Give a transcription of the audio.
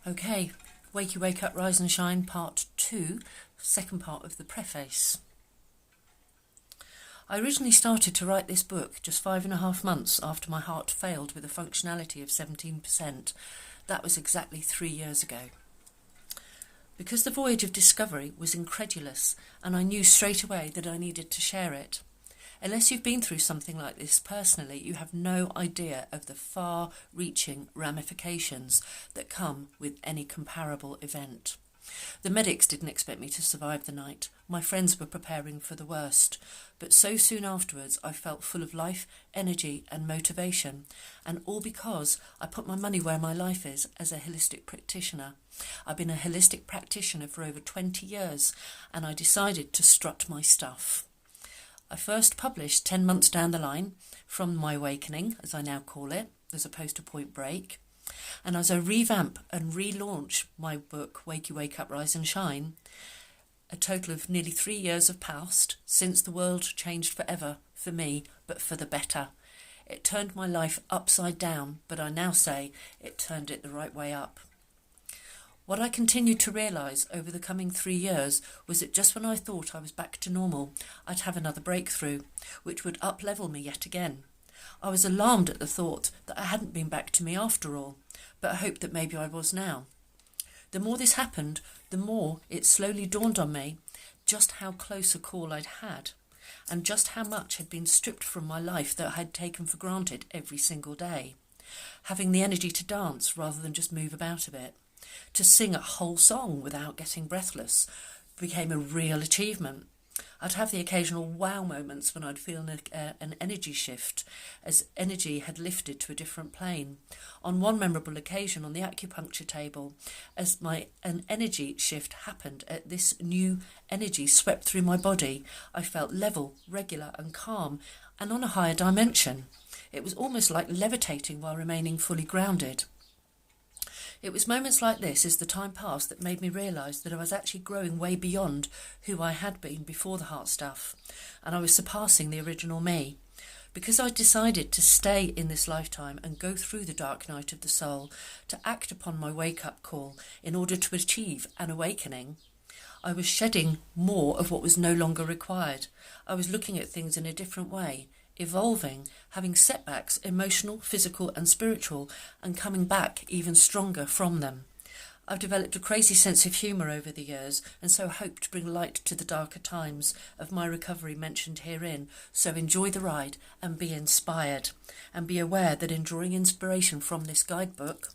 Okay, Wakey, Wake Up, Rise and Shine, Part 2, second part of the preface. I originally started to write this book just 5.5 months after my heart failed with a functionality of 17%. That was exactly 3 years ago. Because the voyage of discovery was incredulous, and I knew straight away that I needed to share it. Unless you've been through something like this personally, you have no idea of the far-reaching ramifications that come with any comparable event. The medics didn't expect me to survive the night. My friends were preparing for the worst. But so soon afterwards, I felt full of life, energy and motivation. And all because I put my money where my life is as a holistic practitioner. I've been a holistic practitioner for over 20 years, and I decided to strut my stuff. I first published 10 months down the line from my awakening, as I now call it, as opposed to Point Break. And as I revamp and relaunch my book, Wakey, Wake Up, Rise and Shine, a total of nearly 3 years have passed since the world changed forever for me, but for the better. It turned my life upside down, but I now say it turned it the right way up. What I continued to realise over the coming 3 years was that just when I thought I was back to normal, I'd have another breakthrough, which would up-level me yet again. I was alarmed at the thought that I hadn't been back to me after all, but I hoped that maybe I was now. The more this happened, the more it slowly dawned on me just how close a call I'd had, and just how much had been stripped from my life that I had taken for granted every single day. Having the energy to dance rather than just move about a bit. To sing a whole song without getting breathless became a real achievement. I'd have the occasional wow moments when I'd feel an energy shift, as energy had lifted to a different plane. On one memorable occasion on the acupuncture table, as an energy shift happened, this new energy swept through my body. I felt level, regular and calm, and on a higher dimension. It was almost like levitating while remaining fully grounded. It was moments like this as the time passed that made me realise that I was actually growing way beyond who I had been before the heart stuff, and I was surpassing the original me. Because I decided to stay in this lifetime and go through the dark night of the soul, to act upon my wake-up call in order to achieve an awakening, I was shedding more of what was no longer required. I was looking at things in a different way, evolving, having setbacks, emotional, physical and spiritual, and coming back even stronger from them. I've developed a crazy sense of humour over the years, and so hope to bring light to the darker times of my recovery mentioned herein. So enjoy the ride and be inspired, and be aware that in drawing inspiration from this guidebook,